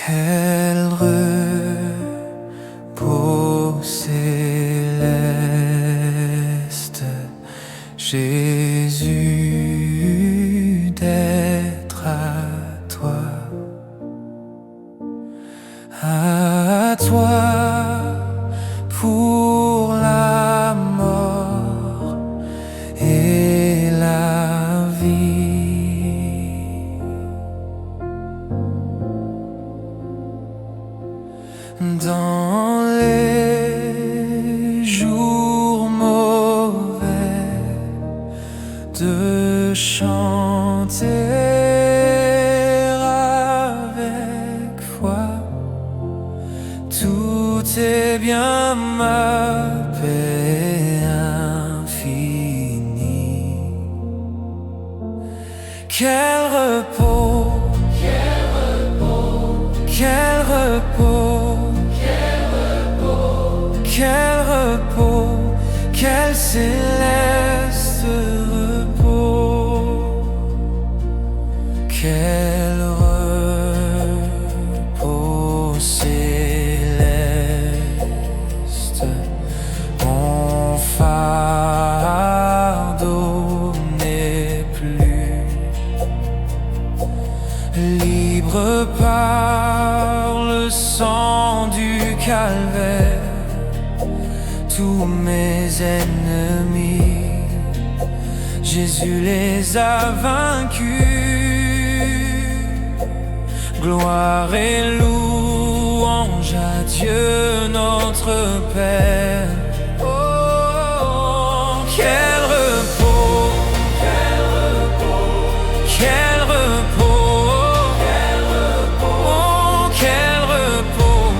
Quel repos céleste, Jésus, d'être à toi pour la mort et la vie. Dans les jours mauvais, de chanter avec foi. Tout est bien, ma paix infinie. Quel repos, quel repos, quel repos, quel repos, quel repos, quel céleste repos, quel repos céleste. Mon fardeau n'est plus libre par le sang du calvaire. Tous mes ennemis, Jésus les a vaincus. Gloire et louange à Dieu notre Père. Oh, quel repos, quel repos, quel repos, quel repos, oh, quel repos,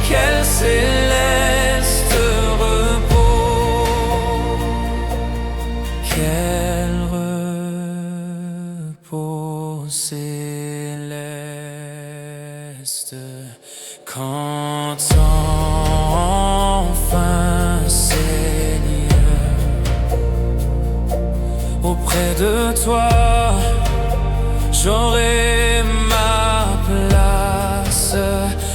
quel céleste repos, quel repos céleste. Quand enfin, Seigneur, auprès de toi, j'aurai ma place.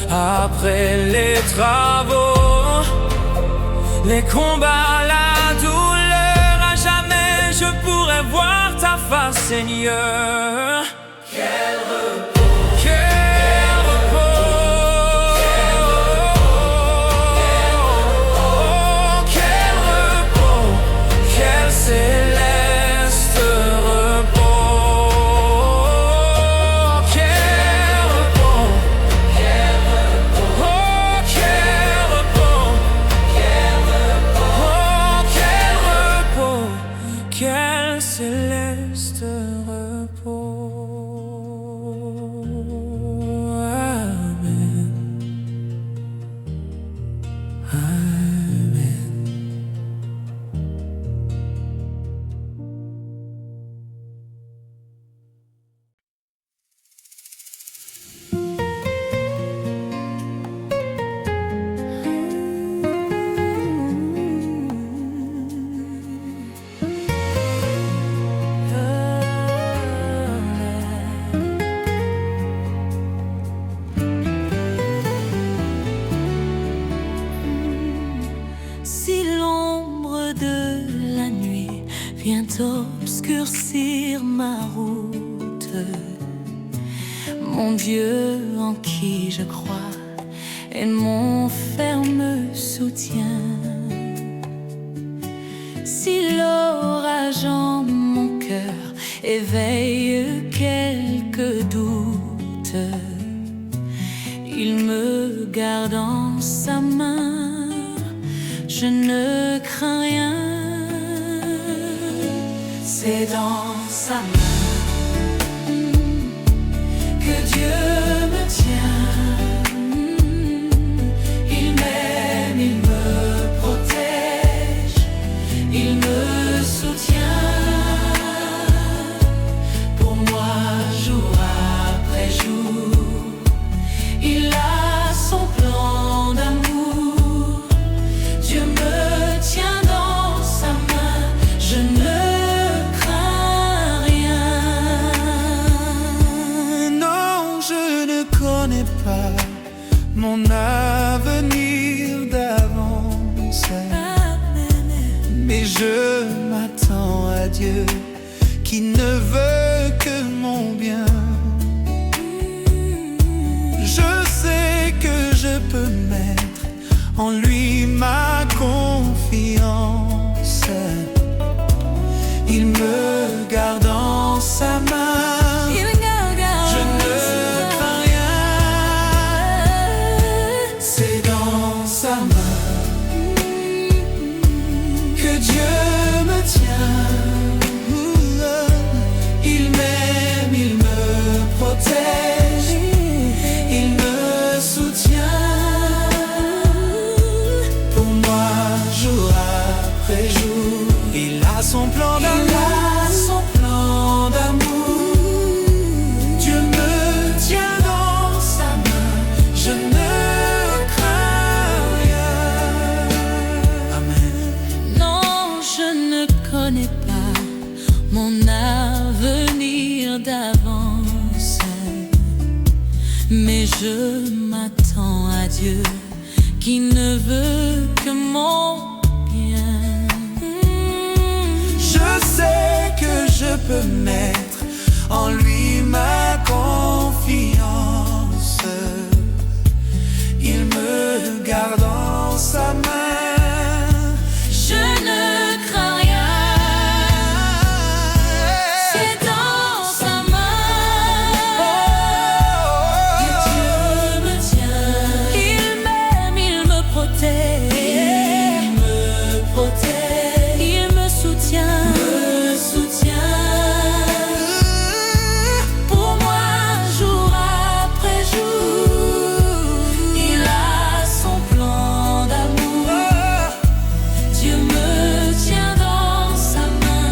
Après les travaux, les combats, la douleur, à jamais je pourrai voir ta face, Seigneur. Quel repos, quel repos, quel repos, quel céleste repos, quel repos, quel repos, oh, quel repos, quel repos, quel repos, quel céleste repos. Amen. Amen. Si l'ombre de la nuit vient obscurcir ma route, mon Dieu en qui je crois est mon ferme soutien. Si l'orage en mon cœur éveille quelques doutes, il me garde en sa main. Je ne crains rien, c'est dans sa main que Dieu me tient. Il m'aime, il me protège, il me soutient. Pour moi, jour après jour, il a son plan d'amour. Dieu me tient dans sa main, je ne crains rien. Non, je pas mon avenir d'avance, mais je m'attends à Dieu qui ne veut que mon bien. Je sais que je peux mettre en lui ma confiance. Il me garde dans sa main. Je ne crains rien. C'est dans sa main que Dieu me tient. Il m'aime, il me protège, il me soutient. Pour moi, jour après jour, il a son plan d'amour. Dieu me tient dans sa main. Je ne crains rien. Amen. Non, je ne connais pas mon avenir d'avance, mais je m'attends à Dieu qui ne veut que mon bien. Je sais que je peux mettre en lui ma confiance. Il me garde dans sa main. Je ne crains rien. C'est dans sa main que Dieu me tient. Il m'aime, il me protège. Il me protège. Il me soutient. Pour moi, jour après jour, il a son plan d'amour. Dieu me tient dans sa main.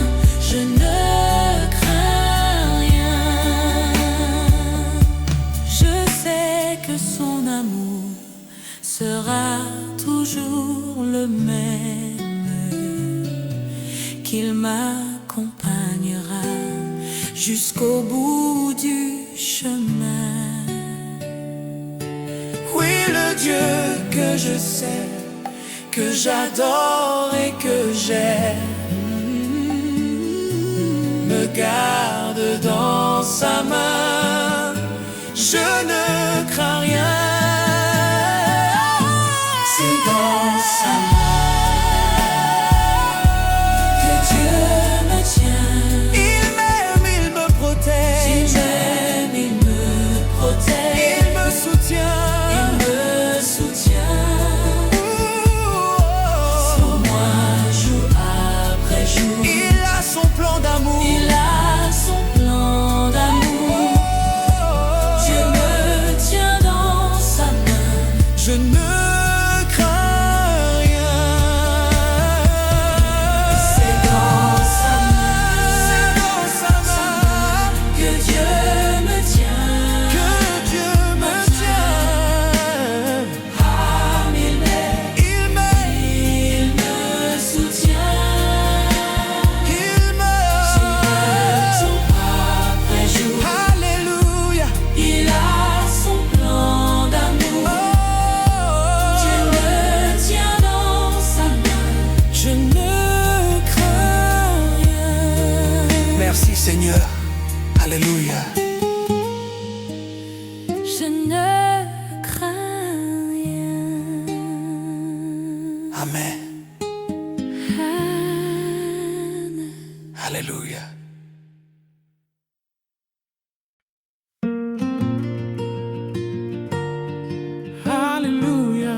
Je ne crains rien. Je sais que son amour sera toujours le même, qu'il m'accompagnera jusqu'au bout du chemin. Oui, le Dieu que je sais, que j'adore et que j'aime, me garde dans sa main. Je ne crains rien. C'est dans sa main que Dieu me tient. Il m'aime, il me protège. Il m'aime, il me protège. Il me soutient. Il me soutient. Pour moi, jour après jour, Il a son plan d'amour. il a son plan d'amour. Dieu me tient dans sa main. Je ne crains rien. C'est dans sa main que Dieu me tient. Que Dieu me tient. Ah, il m'aime, Il m'aime, il me soutient. il me. Jour après jour, Alléluia. il a son plan d'amour. Dieu me tient dans sa main. Je ne crains rien. Merci Seigneur. Alléluia. Je ne crains rien. Amen. Alléluia. Alléluia.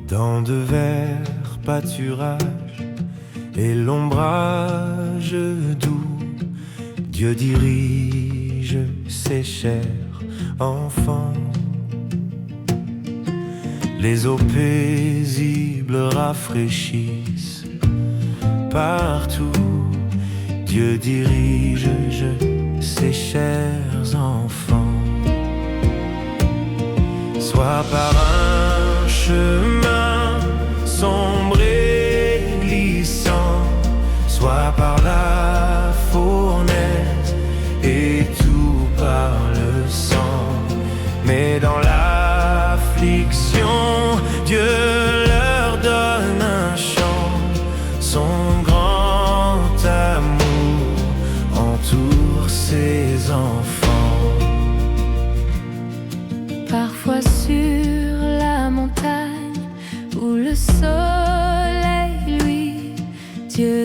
Dans de verts pâturages et l'ombrage doux, Dieu dirige ses chers enfants. Les eaux paisibles rafraîchissent partout. Dieu dirige ses chers enfants. Soit par un chemin sombre et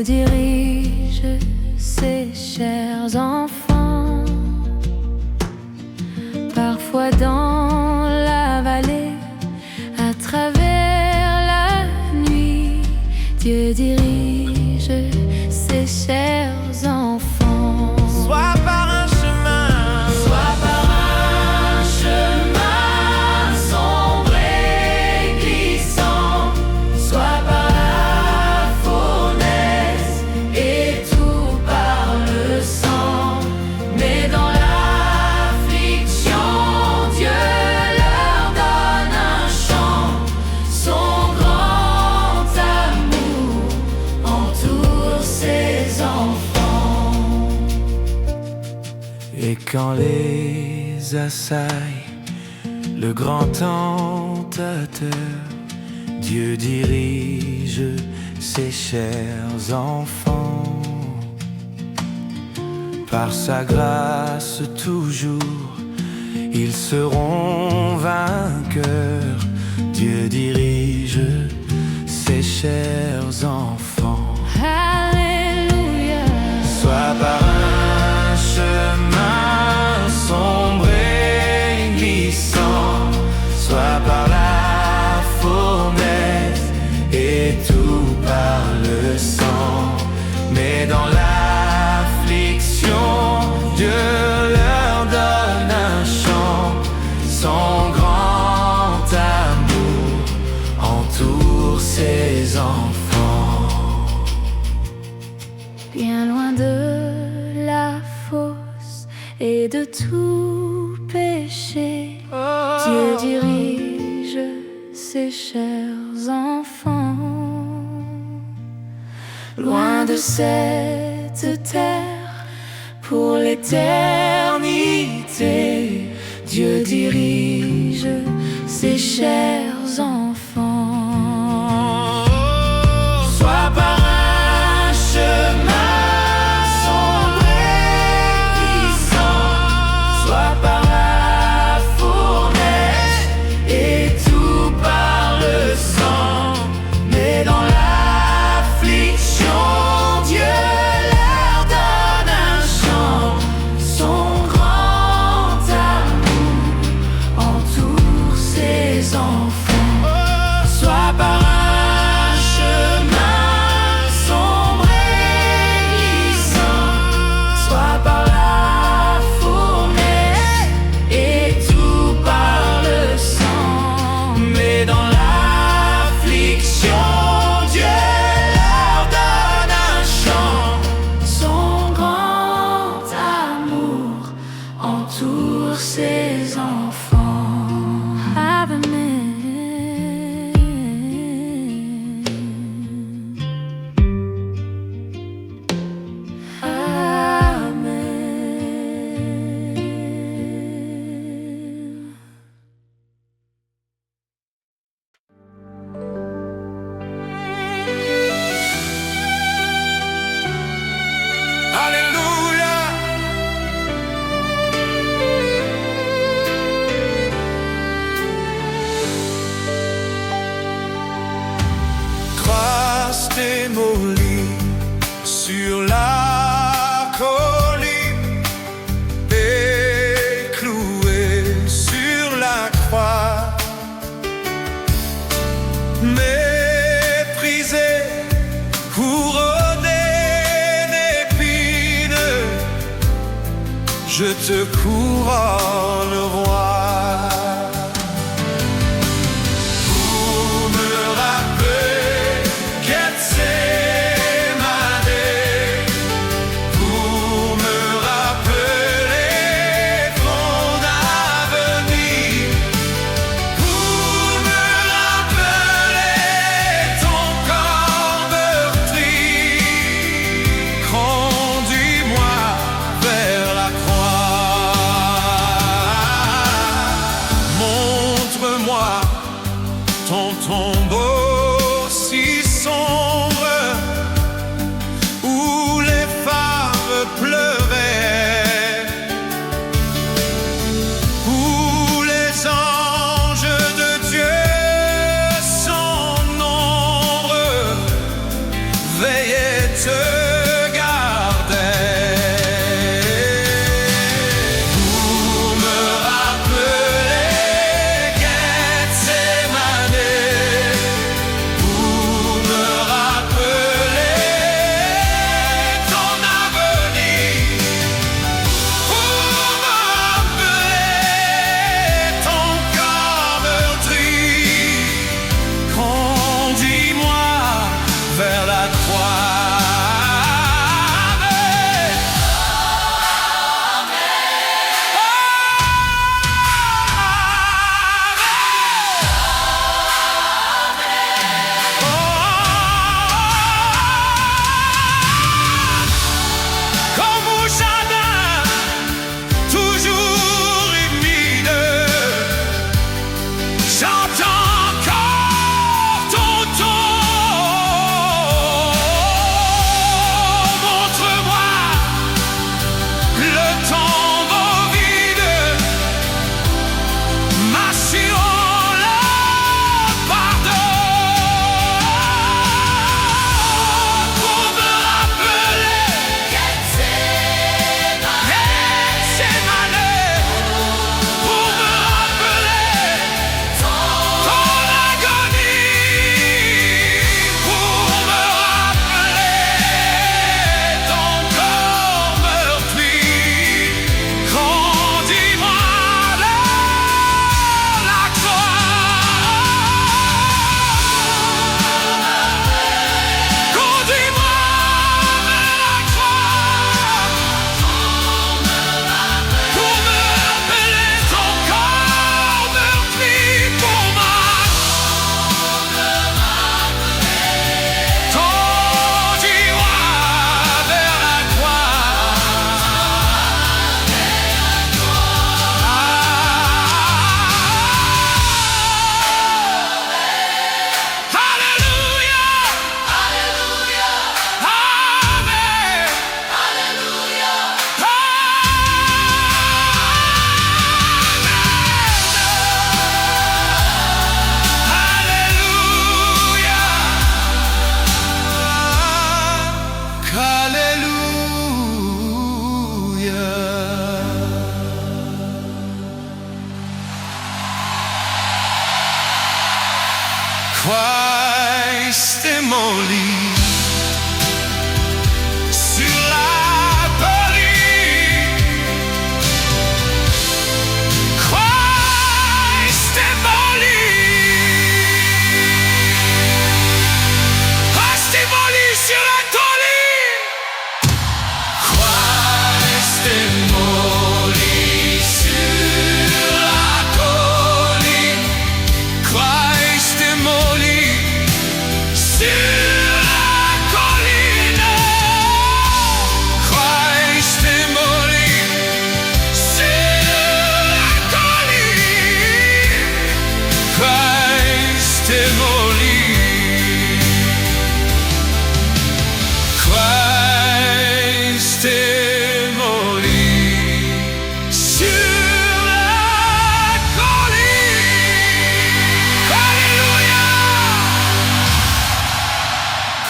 Dieu dirige ses chers enfants. Parfois dans la vallée, à travers la nuit, Dieu dirige ses chers enfants. Soit par un chemin, Soit par un chemin sombre et glissant, soit par la fournaise et tout par le sang. Mais dans l'affliction, Dieu leur donne un chant. Son grand amour entoure ses enfants. Et quand les assaille le grand tentateur, Dieu dirige ses chers enfants. Par sa grâce toujours, ils seront vainqueurs. Dieu dirige ses chers enfants. Alléluia. Soit par un chemin sombre et glissant, soit par la fournaise et tout par le sang. Mais dans l'affliction, Dieu leur donne un chant. Son grand amour entoure ses enfants. Bien loin de la fosse et de tout péché, Dieu dirige ses chers enfants. Loin de cette terre, pour l'éternité, Dieu dirige ses chers enfants. soit par un chemin Sombre et glissant, soit par la fournaise et tout par le sang. Mais dans l'affliction, Dieu leur donne un chant. Son grand amour entoure ses enfants. soit par un chemin Sombre et glissant, soit par la fournaise et tout par le sang. mais dans l'affliction, Dieu leur donne un chant. Son grand amour entoure ses enfants. Amen. Amen. Alléluia. Grâce démolie sur la colline et cloué sur la croix, méprisé, couronné d'épines, je te couronne roi. Pour me rappeler Gethsémane, pour me rappeler ton avenir, pour me rappeler ton corps meurtri, conduis-moi vers la croix.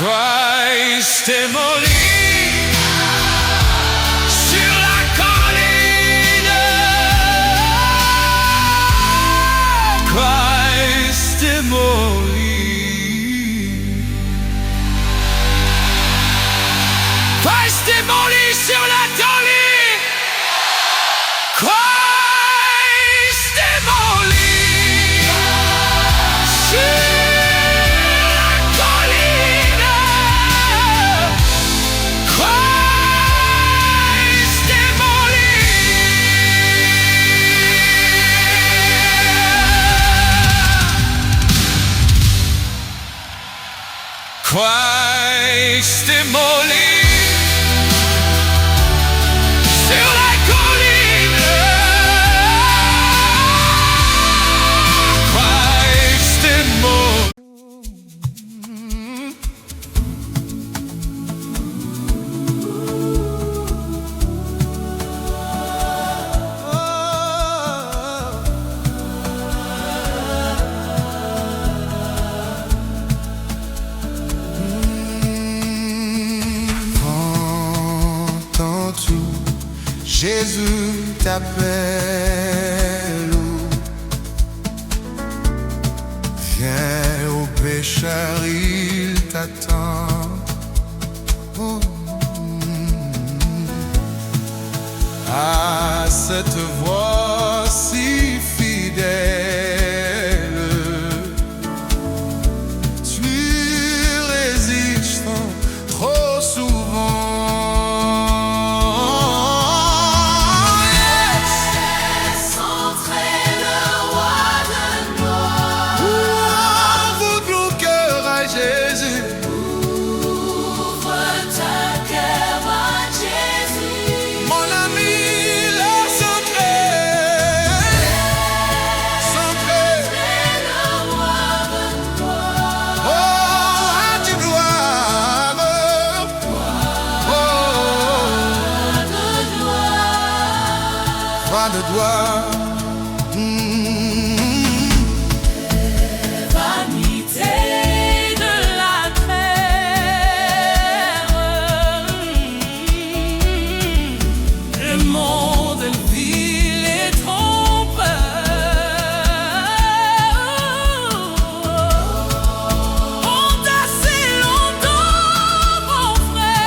Christ est mort sur la colline. Christ est mort. Christ est mort sur la colline. Christ est mort sur la colline. Christ est mort. Christ est mort sur la colline. Christ est mort. Entends-tu, Jésus t'appelle. Viens au pécheur, il t'attend. Oh. À cette voix si fidèle, tu résistes trop souvent. De gloire. Vanité de la terre, le monde vil et trompeur, ont assez longtemps, mon frère,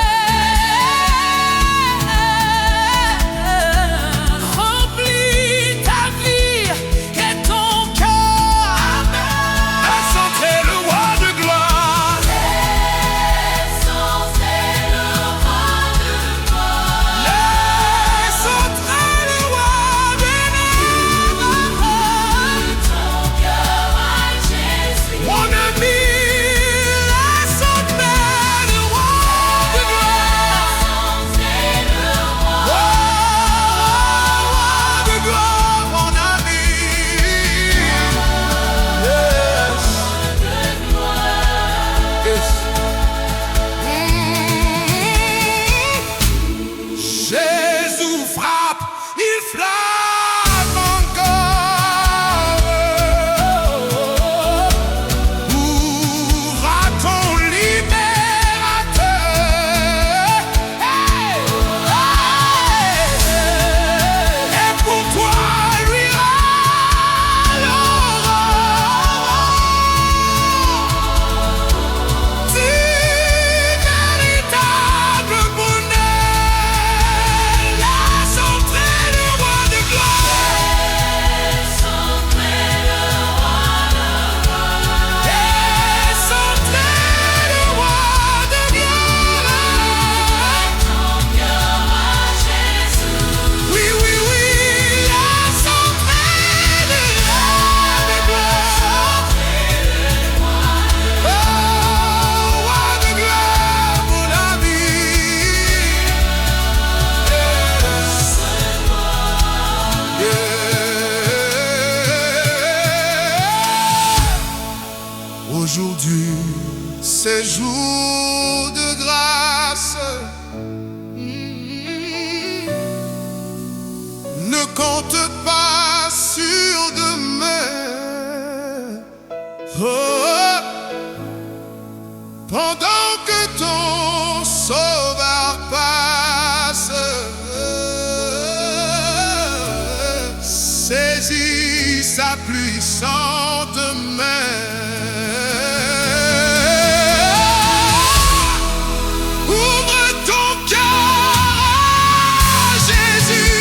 rempli ta vie et ton cœur. Laisse entrer le roi de gloire. Laisse entrer le roi de gloire. Laisse entrer le roi de gloire. Ton cœur à Jésus. Mon ami, laisse entrer le roi de gloire. Entrer le roi. Oh, roi de gloire, mon ami. Yes. Jésus frappe, il frappe encore. Ouvre à ton libérateur. Hey! Et pour toi, lui alors. Si véritable bonheur, laisse entrer le roi de gloire. Laisse entrer le roi de gloire. Laisse entrer le roi de gloire. Ton cœur à Jésus. Oui, oui, oui, laisse entrer le roi de gloire. Oh, roi de gloire, mon ami. Aujourd'hui, c'est jour de grâce. Ne compte pas sur demain. Oh, pendant que ton sauveur passe, saisis sa puissante main. Ouvre ton cœur à Jésus,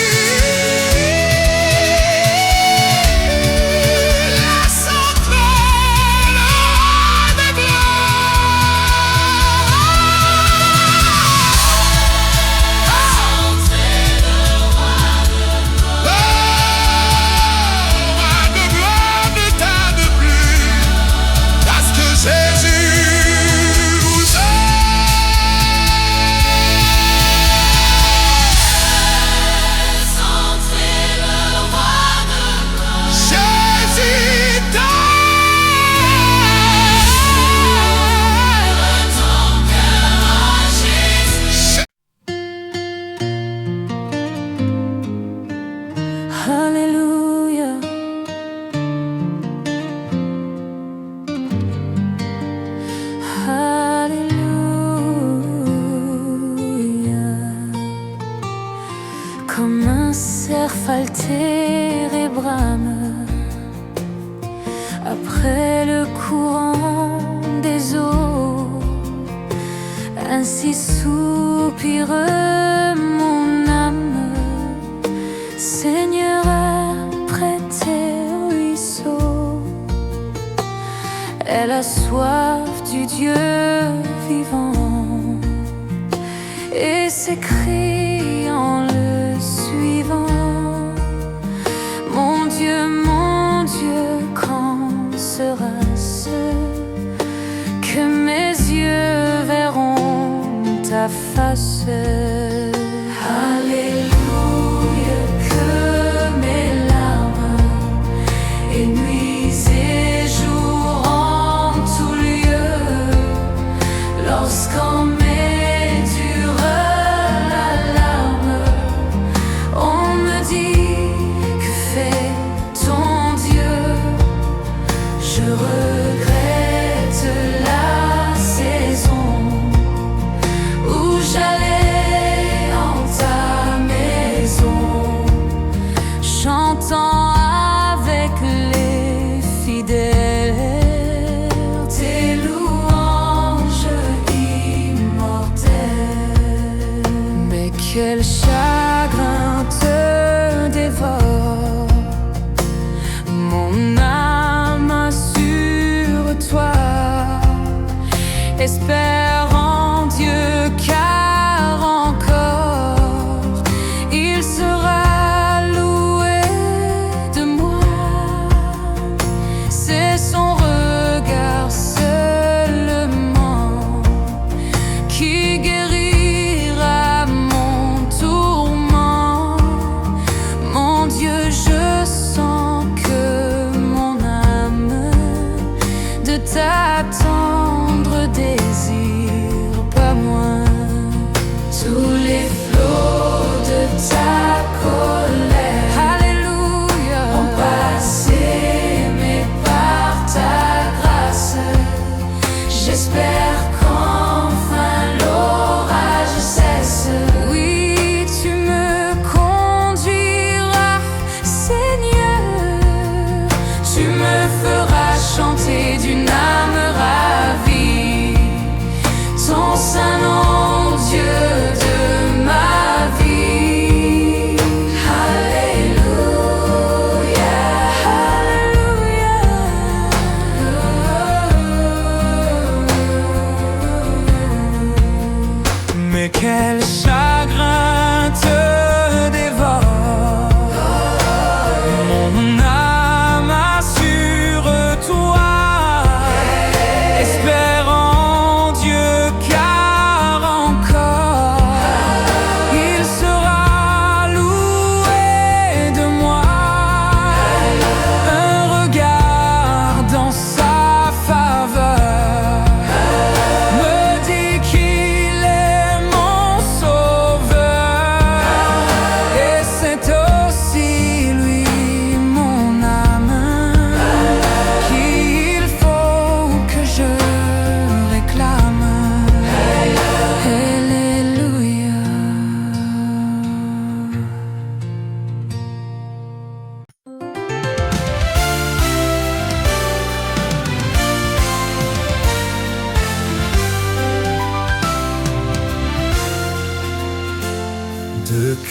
laisse entrer le roi des roi de gloire ne tarde plus, parce que Jésus vous Jésus Alléluia. Alléluia. Comme un cerf altéré brame après le courant des eaux, ainsi soupire mon âme. Seigneur, après tes ruisseaux, elle a soif du Dieu vivant, et s'écrie en le suivant: mon Dieu, quand sera-ce que mes yeux verront ta face? Alléluia, que mes larmes et nuits et jours en tout lieu, lorsqu'en mai dure l'alarme, on me dit: que fait ton Dieu? Je regrette la saison où j'allais en ta maison, chantant avec les fidèles tes louanges immortelles. Mais quel chagrin te dévore, mon âme sur toi. Espère en Dieu, car encore il sera loué de moi. C'est son regard seulement qui guérira mon tourment. Mon Dieu, je sens que mon âme de t'attendre désire pas moins. Tous les flots de ta colère, alléluia, ont passé, mais par ta grâce, j'espère qu'enfin l'orage cesse. Oui, tu me conduiras, Seigneur, tu me feras chanter d'une âme ravie ton saint nom, Dieu de ma vie. Alléluia, alléluia. Mais quel chagrin te dévore, mon âme assure-toi. Espère en Dieu, car encore il sera loué de moi. Un regard dans sa faveur me dit qu'il est mon sauveur.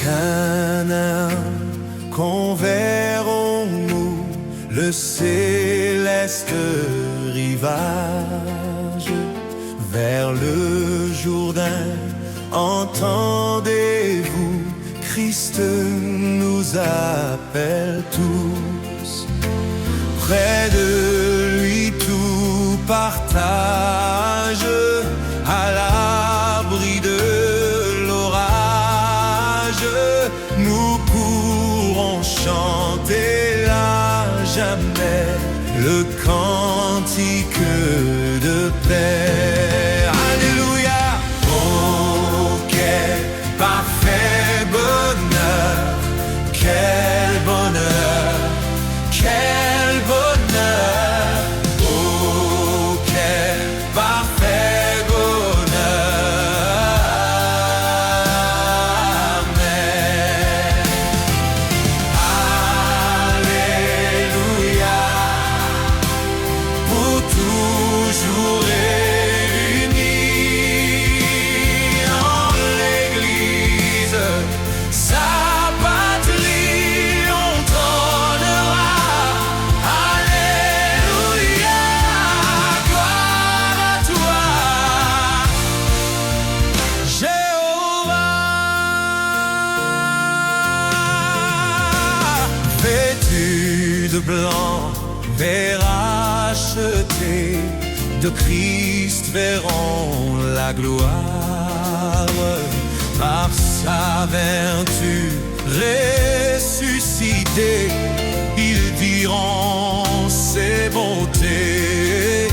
Canaan, converrons-nous le céleste rivage vers le Jourdain. Entendez-vous, Christ nous appelle tous. Près de lui tout partage, à l'abri de l'orage. Nous pourrons chanter là jamais le cantique de paix. Alléluia! Oh, quel parfait bonheur, quel bonheur, quel bonheur. Oh, quel parfait bonheur. Amen. Alléluia. Pour toujours réunis en l'Église, sa patrie on trônera. Alléluia, gloire à toi, Jéhovah. Vêtu de blanc, et rachetés de Christ verront la gloire. Par sa vertu ressuscité, ils diront ses bontés,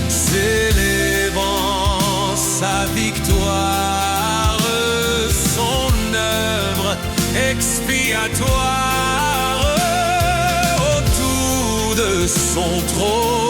célébrant sa victoire, son œuvre expiatoire. Autour de son trône